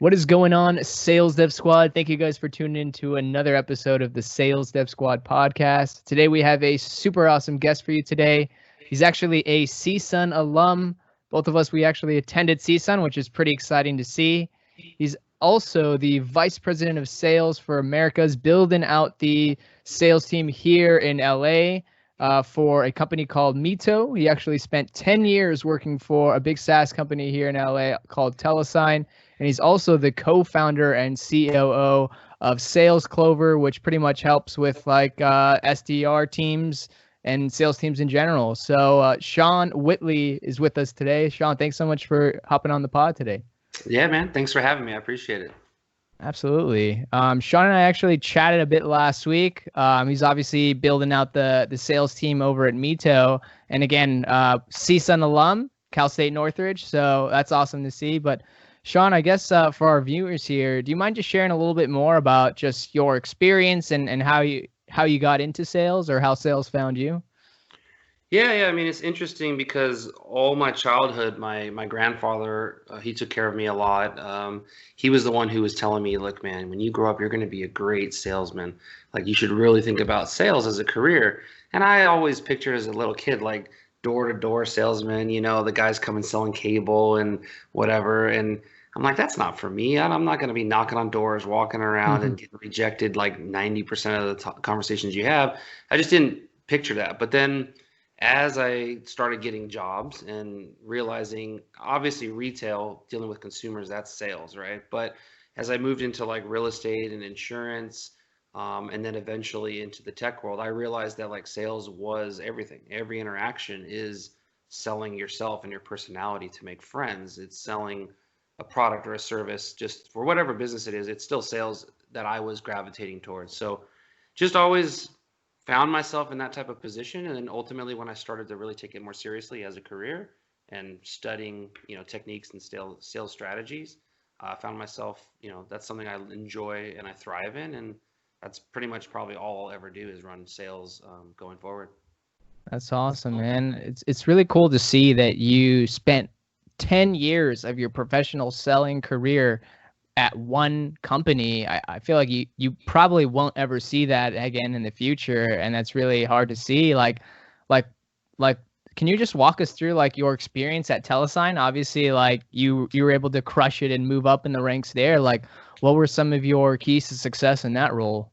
What is going on, Sales Dev Squad? Thank you guys for tuning in to another episode of the Sales Dev Squad podcast. Today we have a super awesome guest for you today. He's actually a CSUN alum. Both of us, we actually attended CSUN, which is pretty exciting to see. He's also the Vice President of Sales for Americas, building out the sales team here in LA for a company called Mitto. He actually spent 10 years working for a big SaaS company here in LA called Telesign. And he's also the co-founder and COO of Sales Clover, which pretty much helps with like SDR teams and sales teams in general. So Sean Whitley is with us today. Sean, thanks so much for hopping on the pod today. Yeah, man. Thanks for having me. I appreciate it. Absolutely. Sean and I actually chatted a bit last week. He's obviously building out the sales team over at Mitto. And again, CSUN alum, Cal State Northridge. So that's awesome to see. But Sean, I guess for our viewers here, do you mind just sharing a little bit more about just your experience and how you got into sales or how sales found you? Yeah. I mean, it's interesting because all my childhood, my grandfather, he took care of me a lot. He was the one who was telling me, look, man, when you grow up, you're going to be a great salesman. Like, you should really think about sales as a career. And I always pictured as a little kid, like door-to-door salesman, the guys coming selling cable and whatever. And I'm like, that's not for me. I'm not going to be knocking on doors, walking around and getting rejected like 90% of the conversations you have. I just didn't picture that. But then as I started getting jobs and realizing, obviously retail, dealing with consumers, that's sales, right? But as I moved into like real estate and insurance, and then eventually into the tech world, I realized that like sales was everything. Every interaction is selling yourself and your personality to make friends. It's selling a product or a service just for whatever business it is. It's still sales that I was gravitating towards. So just always found myself in that type of position. And then ultimately, when I started to really take it more seriously as a career and studying, techniques and sales strategies, I found myself, that's something I enjoy and I thrive in. And that's pretty much probably all I'll ever do is run sales going forward. That's awesome, man. It's really cool to see that you spent 10 years of your professional selling career at one company. I feel like you probably won't ever see that again in the future, and that's really hard to see. Like, like, can you just walk us through like your experience at Telesign? Obviously, like you were able to crush it and move up in the ranks there. Like, what were some of your keys to success in that role?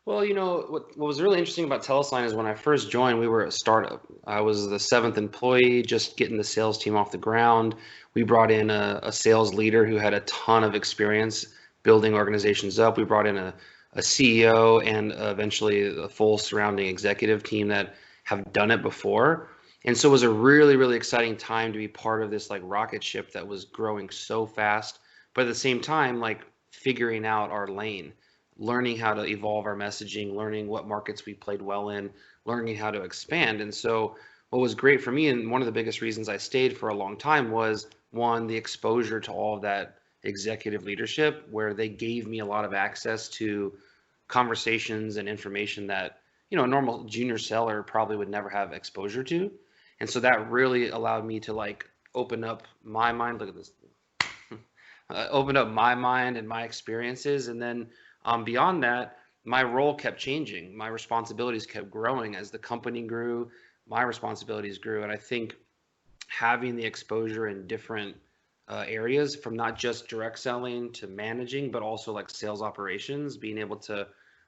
Well, what was really interesting about Telesign is when I first joined, we were a startup. I was the seventh employee, just getting the sales team off the ground. We brought in a sales leader who had a ton of experience building organizations up. We brought in a CEO and eventually a full surrounding executive team that have done it before. And so it was a really, really exciting time to be part of this like rocket ship that was growing so fast, but at the same time, like figuring out our lane, learning how to evolve our messaging, learning what markets we played well in, learning how to expand. And so what was great for me, and one of the biggest reasons I stayed for a long time, was one, the exposure to all of that executive leadership, where they gave me a lot of access to conversations and information that, a normal junior seller probably would never have exposure to. And so that really allowed me to like open up my mind. Look at this. Open up my mind and my experiences. And then beyond that, my role kept changing. My responsibilities kept growing as the company grew. My responsibilities grew, and I think having the exposure in different areas, from not just direct selling to managing, but also like sales operations, being able to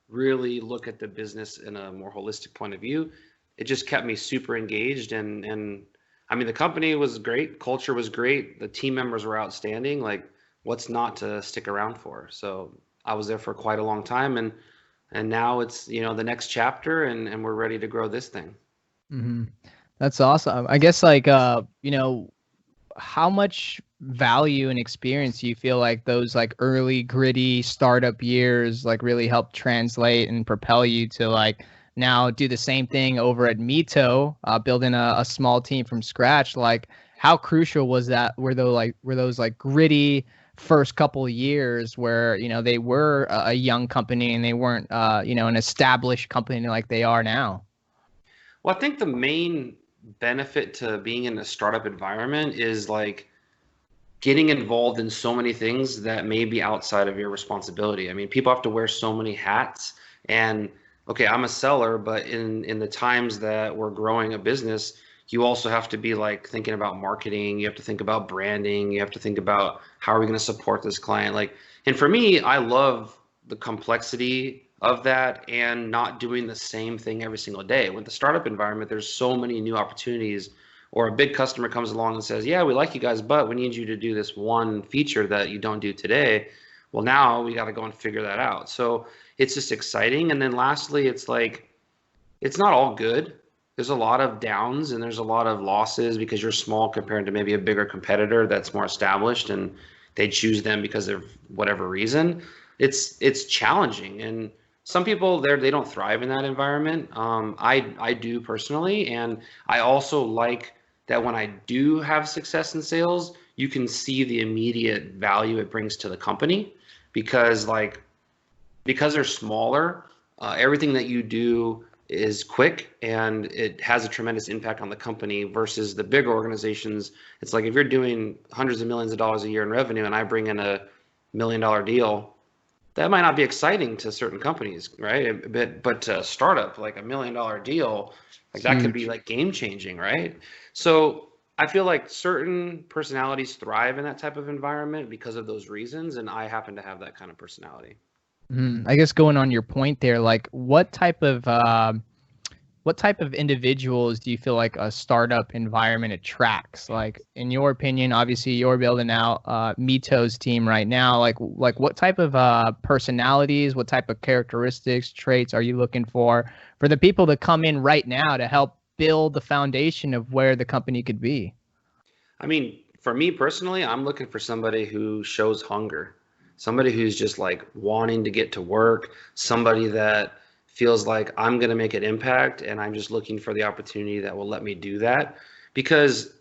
really look at the business in a more holistic point of view, it just kept me super engaged. And I mean, the company was great, culture was great, the team members were outstanding. Like, what's not to stick around for? So I was there for quite a long time, and now it's the next chapter, and we're ready to grow this thing. Mm-hmm. That's awesome. I guess like how much value and experience do you feel like those like early gritty startup years like really helped translate and propel you to like now do the same thing over at Mitto, building a small team from scratch? Like, how crucial was that? Were those like gritty first couple of years where they were a young company and they weren't an established company like they are now? Well, I think the main benefit to being in a startup environment is like getting involved in so many things that may be outside of your responsibility. I mean, people have to wear so many hats. And okay, I'm a seller, but in the times that we're growing a business, you also have to be like thinking about marketing, you have to think about branding, you have to think about how are we going to support this client. Like, and for me, I love the complexity of that and not doing the same thing every single day. With the startup environment, there's so many new opportunities, or a big customer comes along and says, yeah, we like you guys, but we need you to do this one feature that you don't do today. Well, now we got to go and figure that out. So it's just exciting. And then lastly, it's like, it's not all good. There's a lot of downs and there's a lot of losses because you're small compared to maybe a bigger competitor that's more established and they choose them because of whatever reason. It's challenging, and some people they don't thrive in that environment. I do personally, and I also like that when I do have success in sales, you can see the immediate value it brings to the company because they're smaller, everything that you do is quick and it has a tremendous impact on the company versus the bigger organizations. It's like if you're doing hundreds of millions of dollars a year in revenue and I bring in $1 million deal, that might not be exciting to certain companies, right? But to a startup, like $1 million deal, like that could be like game changing, right? So I feel like certain personalities thrive in that type of environment because of those reasons, and I happen to have that kind of personality. I guess going on your point there, like what type of individuals do you feel like a startup environment attracts? Like in your opinion, obviously you're building out Mitto's team right now. Like what type of personalities, what type of characteristics, traits are you looking for the people to come in right now to help build the foundation of where the company could be? I mean, for me personally, I'm looking for somebody who shows hunger, somebody who's just like wanting to get to work, somebody that feels like I'm going to make an impact and I'm just looking for the opportunity that will let me do that. Because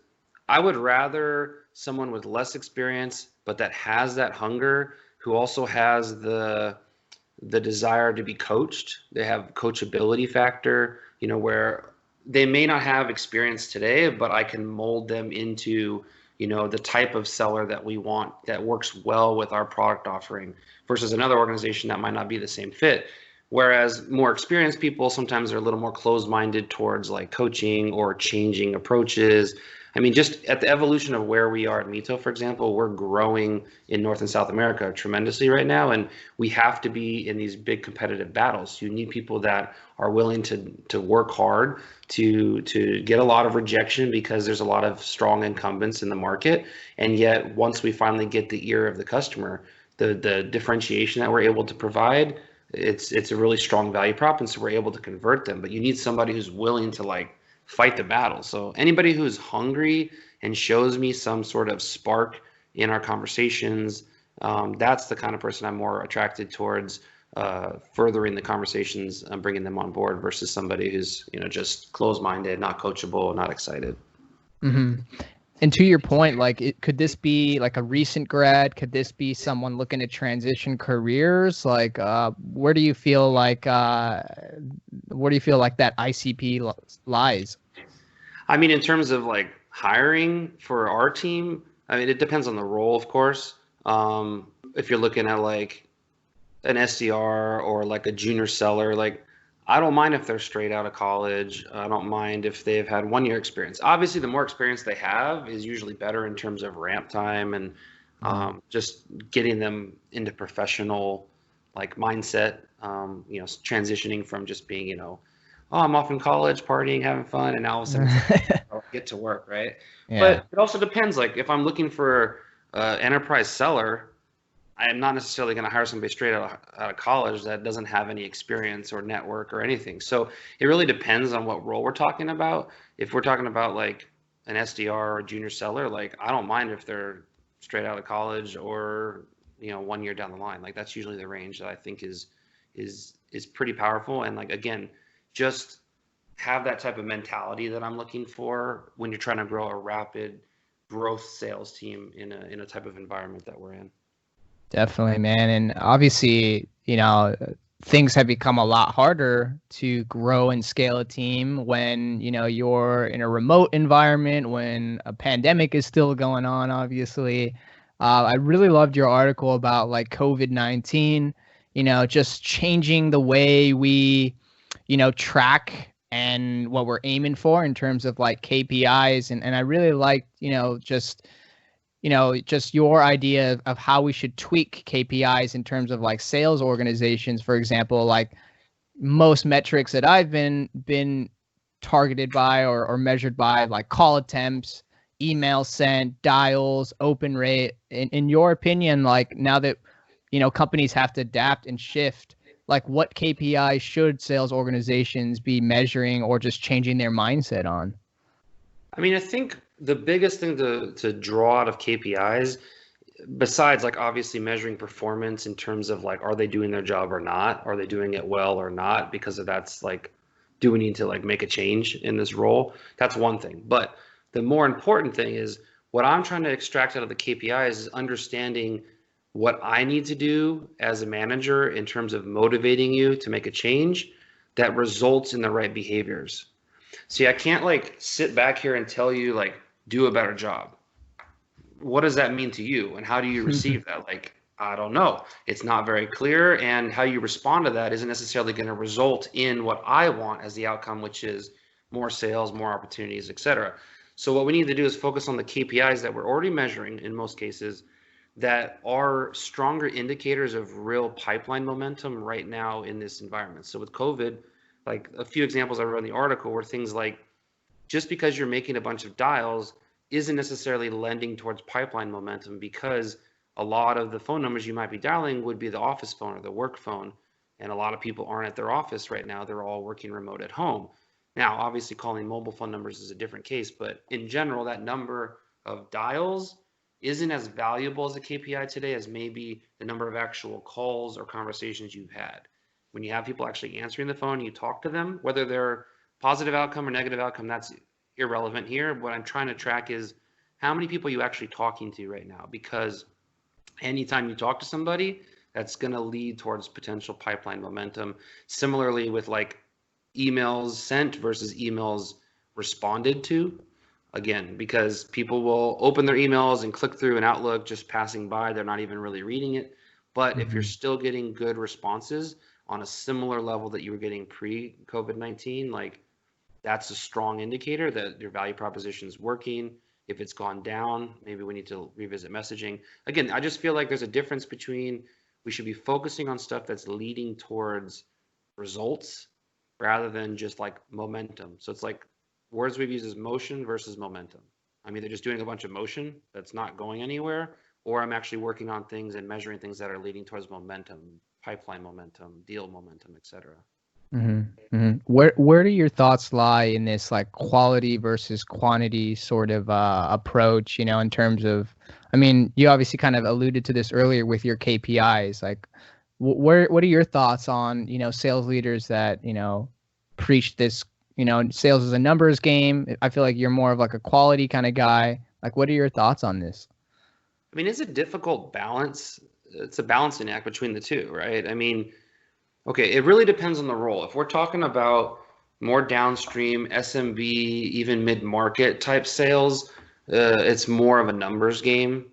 I would rather someone with less experience, but that has that hunger, who also has the desire to be coached. They have coachability factor, where they may not have experience today, but I can mold them into, the type of seller that we want that works well with our product offering versus another organization that might not be the same fit. Whereas more experienced people sometimes are a little more closed-minded towards like coaching or changing approaches. I mean, just at the evolution of where we are at Mitto, for example, we're growing in North and South America tremendously right now, and we have to be in these big competitive battles. You need people that are willing to work hard, to get a lot of rejection because there's a lot of strong incumbents in the market, and yet once we finally get the ear of the customer, the differentiation that we're able to provide, it's a really strong value prop, and so we're able to convert them. But you need somebody who's willing to like fight the battle. So anybody who's hungry and shows me some sort of spark in our conversations, that's the kind of person I'm more attracted towards furthering the conversations and bringing them on board versus somebody who's just closed-minded, not coachable, not excited. And to your point, like, could this be like a recent grad? Could this be someone looking to transition careers? Like, where do you feel like that ICP lies? I mean, in terms of like hiring for our team, I mean, it depends on the role, of course. If you're looking at like an SDR or like a junior seller, like I don't mind if they're straight out of college. I don't mind if they've had 1 year experience. Obviously, the more experience they have is usually better in terms of ramp time and just getting them into professional like mindset. Transitioning from just being, oh, I'm off in college, partying, having fun, and now all of a sudden it's like, oh, get to work, right? Yeah. But it also depends. Like if I'm looking for an enterprise seller, I'm not necessarily going to hire somebody straight out of college that doesn't have any experience or network or anything. So it really depends on what role we're talking about. If we're talking about like an SDR or a junior seller, like I don't mind if they're straight out of college or 1 year down the line. Like that's usually the range that I think is pretty powerful. And like again, just have that type of mentality that I'm looking for when you're trying to grow a rapid growth sales team in a type of environment that we're in. Definitely, man. And obviously, things have become a lot harder to grow and scale a team when, you're in a remote environment, when a pandemic is still going on, obviously. I really loved your article about like COVID-19, just changing the way we, track and what we're aiming for in terms of like KPIs. And I really liked, just your idea of how we should tweak KPIs in terms of like sales organizations. For example, like most metrics that I've been targeted by or measured by, like call attempts, email sent, dials, open rate. In your opinion, like now that companies have to adapt and shift, like what KPI should sales organizations be measuring or just changing their mindset on? I mean, I think the biggest thing to draw out of KPIs, besides like obviously measuring performance in terms of like, are they doing their job or not? Are they doing it well or not? Because of that's like, do we need to like make a change in this role? That's one thing. But the more important thing is what I'm trying to extract out of the KPIs is understanding what I need to do as a manager in terms of motivating you to make a change that results in the right behaviors. See, I can't like sit back here and tell you like, do a better job. What does that mean to you? And how do you receive that? Like, I don't know. It's not very clear. And how you respond to that isn't necessarily going to result in what I want as the outcome, which is more sales, more opportunities, et cetera. So what we need to do is focus on the KPIs that we're already measuring in most cases that are stronger indicators of real pipeline momentum right now in this environment. So with COVID, like a few examples I wrote in the article were things like, just because you're making a bunch of dials isn't necessarily lending towards pipeline momentum, because a lot of the phone numbers you might be dialing would be the office phone or the work phone. And a lot of people aren't at their office right now. They're all working remote at home. Now, obviously calling mobile phone numbers is a different case, but in general, that number of dials isn't as valuable as a KPI today as maybe the number of actual calls or conversations you've had. When you have people actually answering the phone, you talk to them, whether they're positive outcome or negative outcome, that's irrelevant here. What I'm trying to track is how many people you actually talking to right now, because anytime you talk to somebody, that's going to lead towards potential pipeline momentum. Similarly with like emails sent versus emails responded to, again, because people will open their emails and click through an Outlook just passing by, they're not even really reading it. But if you're still getting good responses on a similar level that you were getting pre-COVID-19, like that's a strong indicator that your value proposition is working. If it's gone down, maybe we need to revisit messaging. Again, I just feel like there's a difference between, we should be focusing on stuff that's leading towards results rather than just like momentum. So it's like words we've used as motion versus momentum. I'm either just doing a bunch of motion that's not going anywhere, or I'm actually working on things and measuring things that are leading towards momentum, pipeline momentum, deal momentum, et cetera. Where do your thoughts lie in this like quality versus quantity sort of approach, in terms of, I mean, you obviously kind of alluded to this earlier with your KPIs, like what are your thoughts on, sales leaders that, preach this, sales is a numbers game? I feel like you're more of like a quality kind of guy. Like, what are your thoughts on this? I mean, it's a difficult balance. It's a balancing act between the two, right? I mean, okay, it really depends on the role. If we're talking about more downstream, SMB, even mid-market type sales, it's more of a numbers game.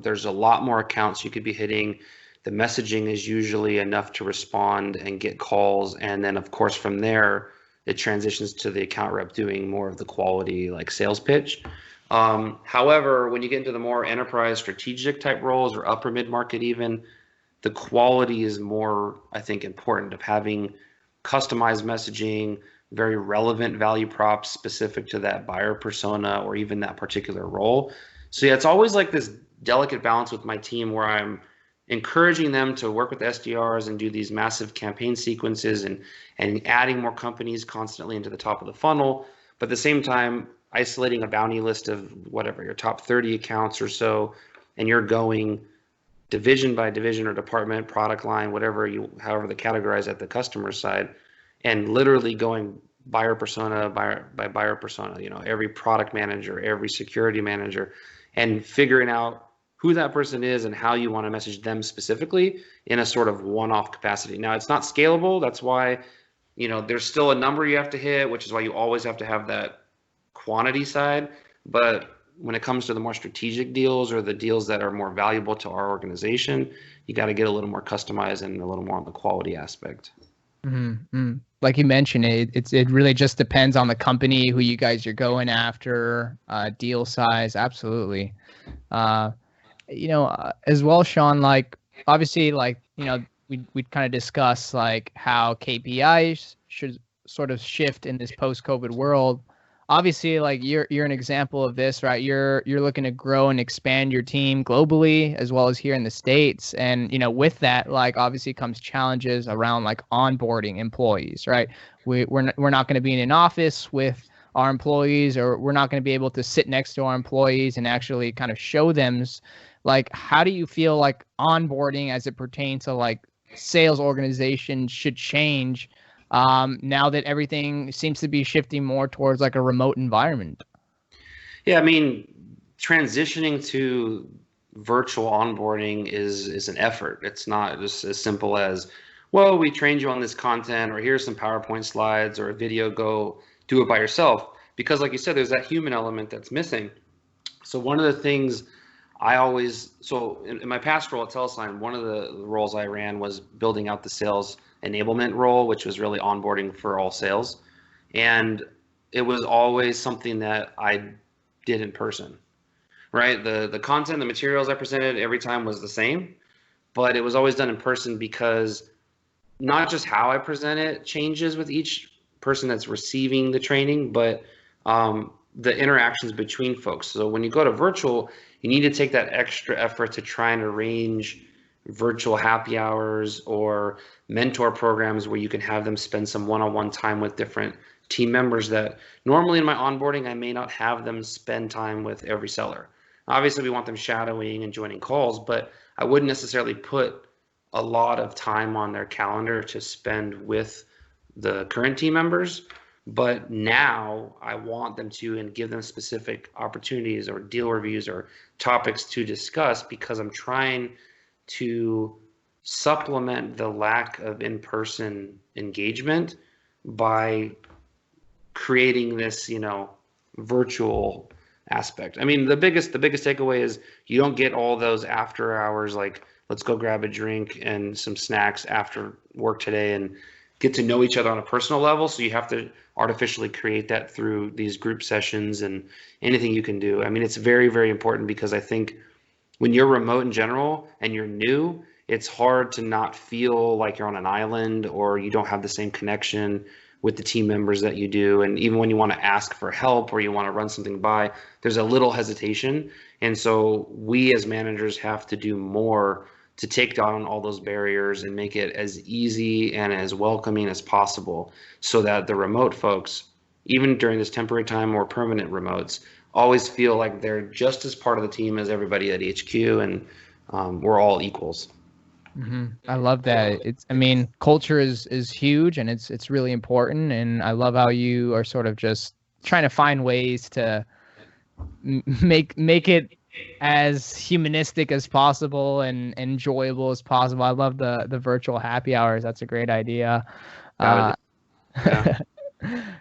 There's a lot more accounts you could be hitting. The messaging is usually enough to respond and get calls. And then, of course, from there, it transitions to the account rep doing more of the quality, like sales pitch. However, when you get into the more enterprise strategic type roles or upper mid-market even, the quality is more, I think, important, of having customized messaging, very relevant value props specific to that buyer persona or even that particular role. So yeah, it's always like this delicate balance with my team where I'm encouraging them to work with SDRs and do these massive campaign sequences and adding more companies constantly into the top of the funnel. But at the same time, isolating a bounty list of whatever, your top 30 accounts or so, and you're going division by division or department, product line, whatever however they categorize at the customer side, and literally going buyer persona by buyer persona, every product manager, every security manager, and figuring out who that person is and how you want to message them specifically in a sort of one-off capacity. Now, it's not scalable. That's why, there's still a number you have to hit, which is why you always have to have that quantity side. But when it comes to the more strategic deals or the deals that are more valuable to our organization, you got to get a little more customized and a little more on the quality aspect. Mm-hmm. Like you mentioned, it really just depends on the company, who you guys are going after, deal size. Absolutely. As well, Sean, like obviously, like, we kind of discuss like how KPIs should sort of shift in this post-COVID world. Obviously, like you're an example of this, right? You're looking to grow and expand your team globally as well as here in the States. And, with that, like obviously comes challenges around like onboarding employees, right? We're not going to be in an office with our employees, or we're not going to be able to sit next to our employees and actually kind of show them. Like, how do you feel like onboarding as it pertains to like sales organization should change now that everything seems to be shifting more towards like a remote environment? Yeah, I mean, transitioning to virtual onboarding is an effort. It's not just as simple as, well, we trained you on this content, or here's some PowerPoint slides or a video, go do it by yourself. Because like you said, there's that human element that's missing. So one of the things in my past role at Telesign, one of the roles I ran was building out the sales enablement role, which was really onboarding for all sales. And it was always something that I did in person, right? The content, the materials I presented every time was the same, but it was always done in person because not just how I present it changes with each person that's receiving the training, but the interactions between folks. So when you go to virtual, you need to take that extra effort to try and arrange virtual happy hours or mentor programs where you can have them spend some one-on-one time with different team members that normally in my onboarding, I may not have them spend time with every seller. Obviously, we want them shadowing and joining calls, but I wouldn't necessarily put a lot of time on their calendar to spend with the current team members. But now I want them to, and give them specific opportunities or deal reviews or topics to discuss, because I'm trying to supplement the lack of in-person engagement by creating this, virtual aspect. I mean, the biggest takeaway is you don't get all those after hours, like let's go grab a drink and some snacks after work today and get to know each other on a personal level. So you have to artificially create that through these group sessions and anything you can do. I mean, it's very, very important, because I think when you're remote in general and you're new, it's hard to not feel like you're on an island or you don't have the same connection with the team members that you do. And even when you want to ask for help or you want to run something by, there's a little hesitation. And so we as managers have to do more to take down all those barriers and make it as easy and as welcoming as possible, so that the remote folks, even during this temporary time or permanent remotes, always feel like they're just as part of the team as everybody at HQ, and we're all equals. Mm-hmm. I love that. Culture is huge, and it's really important. And I love how you are sort of just trying to find ways to make it as humanistic as possible and enjoyable as possible. I love the virtual happy hours. That's a great idea. Yeah.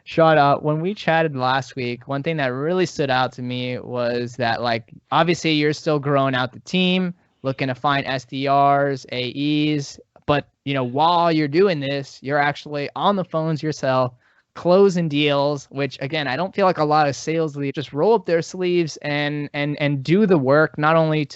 Sean, when we chatted last week, one thing that really stood out to me was that, like, obviously you're still growing out the team, looking to find SDRs, AEs, but while you're doing this, you're actually on the phones yourself, closing deals, which again, I don't feel like a lot of sales leaders just roll up their sleeves and do the work, not only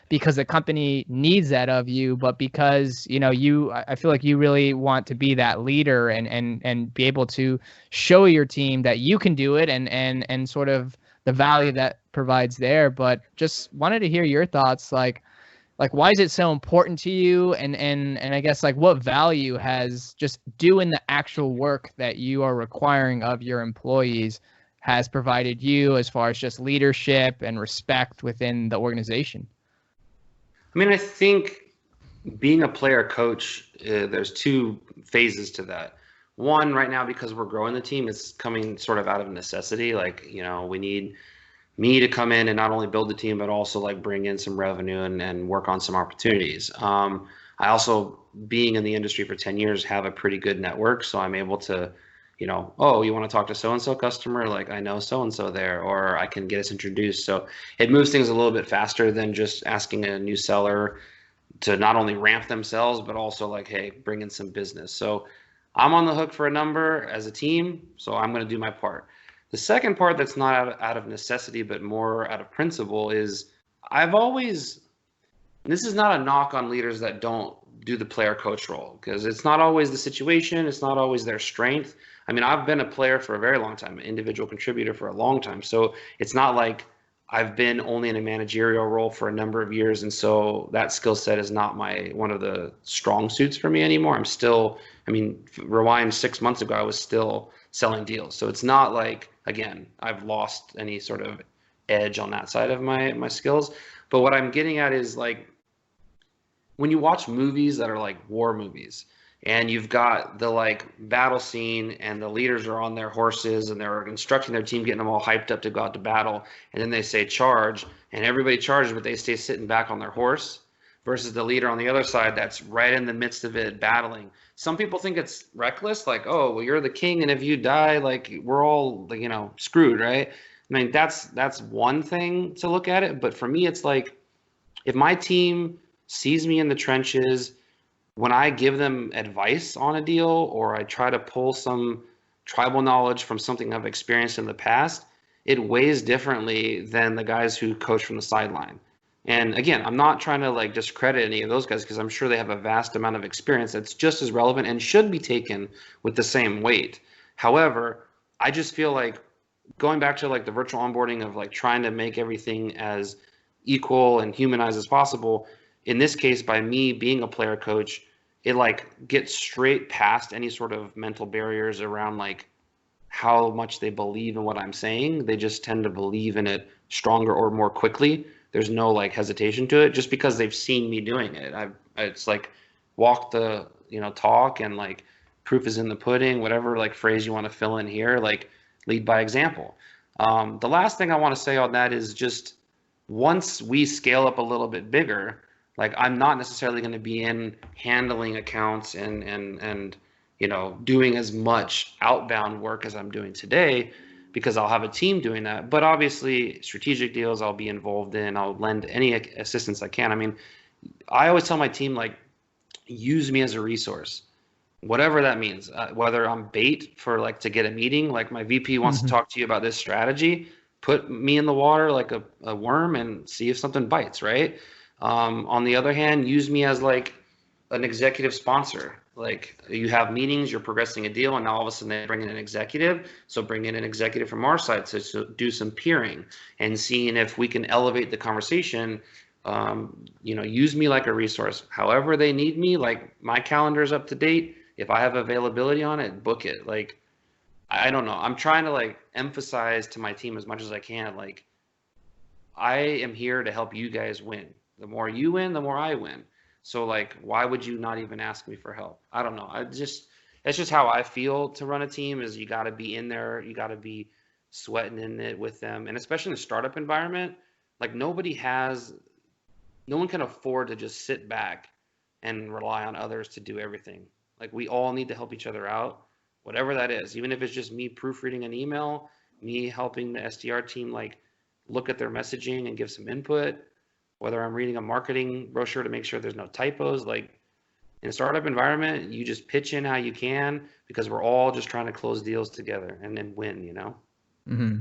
because the company needs that of you, but because I feel like you really want to be that leader and be able to show your team that you can do it and sort of the value that provides there. But just wanted to hear your thoughts, like why is it so important to you, and I guess like what value has just doing the actual work that you are requiring of your employees has provided you, as far as just leadership and respect within the organization? I mean, I think being a player coach, there's two phases to that. One, right now, because we're growing the team, it's coming sort of out of necessity. Like, we need me to come in and not only build the team, but also like bring in some revenue and work on some opportunities. I also, being in the industry for 10 years, have a pretty good network. So I'm able to, oh, you want to talk to so-and-so customer? Like, I know so-and-so there, or I can get us introduced. So it moves things a little bit faster than just asking a new seller to not only ramp themselves, but also like, hey, bring in some business. So I'm on the hook for a number as a team, so I'm going to do my part. The second part that's not out of necessity, but more out of principle is I've always, this is not a knock on leaders that don't do the player coach role, because it's not always the situation. It's not always their strength. I mean, I've been a player for a very long time, an individual contributor for a long time. So it's not like I've been only in a managerial role for a number of years. And so that skill set is not one of the strong suits for me anymore. I'm still, I mean, rewind 6 months ago, I was still selling deals. So it's not like, again, I've lost any sort of edge on that side of my skills. But what I'm getting at is like, when you watch movies that are like war movies, and you've got the like battle scene and the leaders are on their horses and they're instructing their team, getting them all hyped up to go out to battle, and then they say charge and everybody charges, but they stay sitting back on their horse, versus the leader on the other side that's right in the midst of it battling. Some people think it's reckless, like, oh, well, you're the king and if you die, like, we're all, screwed, right? I mean, that's one thing to look at it, but for me it's like, if my team sees me in the trenches, when I give them advice on a deal, or I try to pull some tribal knowledge from something I've experienced in the past, it weighs differently than the guys who coach from the sideline. And again, I'm not trying to like discredit any of those guys, because I'm sure they have a vast amount of experience that's just as relevant and should be taken with the same weight. However, I just feel like going back to like the virtual onboarding of like trying to make everything as equal and humanized as possible, in this case, by me being a player coach, it like gets straight past any sort of mental barriers around like how much they believe in what I'm saying. They just tend to believe in it stronger or more quickly. There's no like hesitation to it, just because they've seen me doing it. It's like walk the talk, and like proof is in the pudding, whatever like phrase you want to fill in here, like lead by example. The last thing I want to say on that is just, once we scale up a little bit bigger, like I'm not necessarily going to be in handling accounts and doing as much outbound work as I'm doing today, because I'll have a team doing that. But obviously strategic deals I'll be involved in. I'll lend any assistance I can. I mean, I always tell my team, like, use me as a resource, whatever that means, whether I'm bait for like to get a meeting, like my VP wants to talk to you about this strategy, put me in the water like a worm and see if something bites, right? On the other hand, use me as like an executive sponsor. Like, you have meetings, you're progressing a deal, and now all of a sudden they bring in an executive. So bring in an executive from our side to do some peering and seeing if we can elevate the conversation. Use me like a resource. However they need me, like my calendar's up to date. If I have availability on it, book it. Like, I don't know. I'm trying to like emphasize to my team as much as I can, like, I am here to help you guys win. The more you win, the more I win. So like, why would you not even ask me for help? I don't know. That's just how I feel to run a team, is you got to be in there. You got to be sweating in it with them. And especially in the startup environment, like no one can afford to just sit back and rely on others to do everything. Like, we all need to help each other out, whatever that is. Even if it's just me proofreading an email, me helping the SDR team like look at their messaging and give some input, whether I'm reading a marketing brochure to make sure there's no typos. Like, in a startup environment, you just pitch in how you can, because we're all just trying to close deals together and then win, Mm-hmm.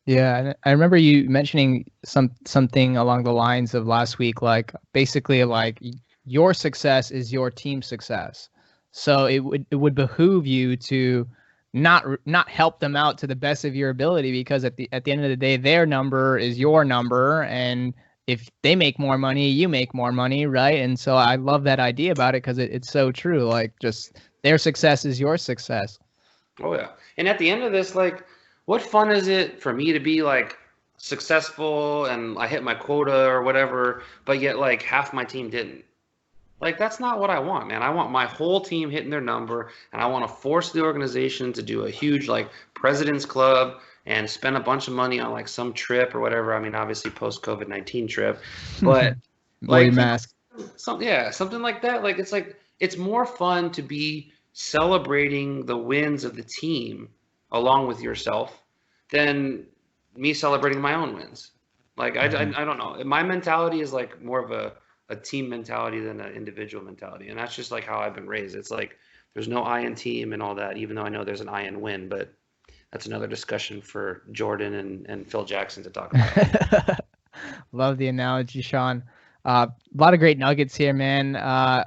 Yeah, and I remember you mentioning something along the lines of last week, like basically like your success is your team's success. So it would behoove you to not help them out to the best of your ability, because at the end of the day, their number is your number, and if they make more money, you make more money, right? And so I love that idea about it, because it's so true. Like, just their success is your success. Oh yeah. And at the end of this, like, what fun is it for me to be like successful and I hit my quota or whatever, but yet like half my team didn't? Like, that's not what I want, man. I want my whole team hitting their number, and I want to force the organization to do a huge like President's Club and spend a bunch of money on like some trip or whatever. I mean, obviously post COVID-19 trip, but Wear like mask. something like that. Like, it's more fun to be celebrating the wins of the team along with yourself than me celebrating my own wins. Like I don't know. My mentality is like more of a team mentality than an individual mentality, and that's just like how I've been raised. It's like there's no I in team and all that, even though I know there's an I in win, but that's another discussion for Jordan and Phil Jackson to talk about. Love the analogy, Sean. A lot of great nuggets here, man.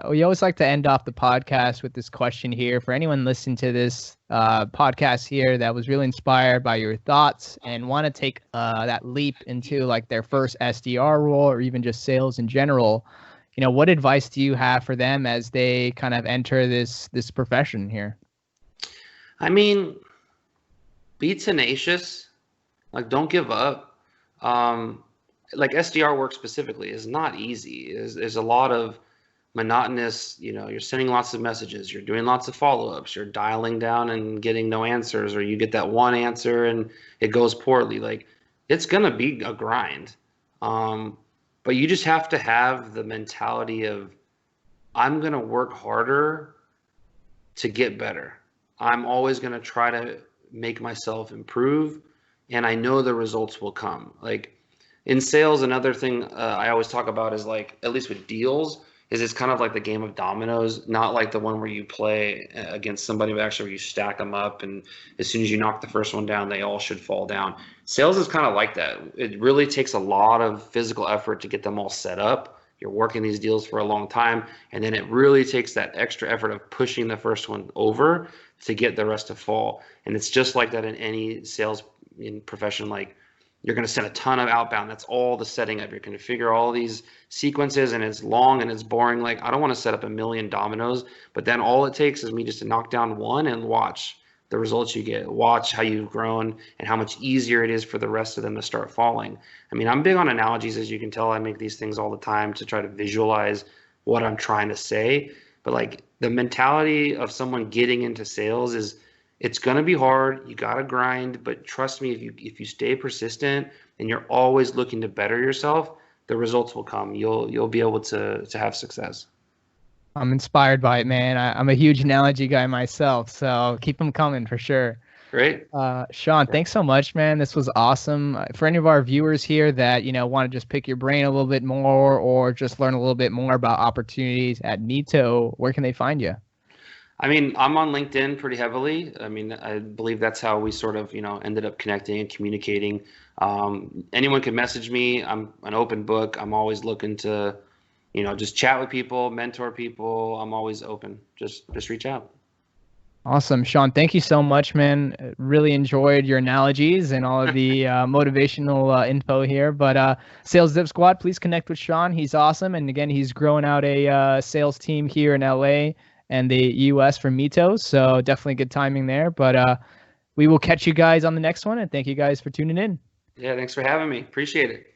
We always like to end off the podcast with this question here. For anyone listening to this podcast here that was really inspired by your thoughts and want to take that leap into like their first SDR role or even just sales in general, what advice do you have for them as they kind of enter this profession here? I mean, be tenacious. Like, don't give up. Like SDR work specifically is not easy. There's a lot of monotonous, you're sending lots of messages, you're doing lots of follow-ups, you're dialing down and getting no answers, or you get that one answer and it goes poorly. Like, it's gonna be a grind. But you just have to have the mentality of, I'm gonna work harder to get better. I'm always gonna try to make myself improve, and I know the results will come. Like, in sales, another thing I always talk about is like, at least with deals, is it's kind of like the game of dominoes, not like the one where you play against somebody, but actually where you stack them up, and as soon as you knock the first one down, they all should fall down. Sales is kind of like that. It really takes a lot of physical effort to get them all set up. You're working these deals for a long time, and then it really takes that extra effort of pushing the first one over to get the rest to fall. And it's just like that in any sales in profession. Like, you're going to send a ton of outbound. That's all the setting up. You're going to figure all these sequences, and it's long and it's boring. Like, I don't want to set up a million dominoes, but then all it takes is me just to knock down one and watch the results you get. Watch how you've grown and how much easier it is for the rest of them to start falling. I mean, I'm big on analogies, as you can tell. I make these things all the time to try to visualize what I'm trying to say. But like, the mentality of someone getting into sales is, it's going to be hard. You got to grind, but trust me, if you stay persistent and you're always looking to better yourself, the results will come. You'll be able to have success. I'm inspired by it, man. I'm a huge analogy guy myself, so keep them coming for sure. Great. Sean, thanks so much, man. This was awesome. For any of our viewers here that, want to just pick your brain a little bit more or just learn a little bit more about opportunities at Mitto, where can they find you? I mean, I'm on LinkedIn pretty heavily. I mean, I believe that's how we sort of, ended up connecting and communicating. Anyone can message me. I'm an open book. I'm always looking to, just chat with people, mentor people. I'm always open. Just reach out. Awesome. Sean, thank you so much, man. Really enjoyed your analogies and all of the motivational info here. But Sales Dev Squad, please connect with Sean. He's awesome. And again, he's growing out a sales team here in LA and the US for Mitto. So definitely good timing there. But we will catch you guys on the next one. And thank you guys for tuning in. Yeah, thanks for having me. Appreciate it.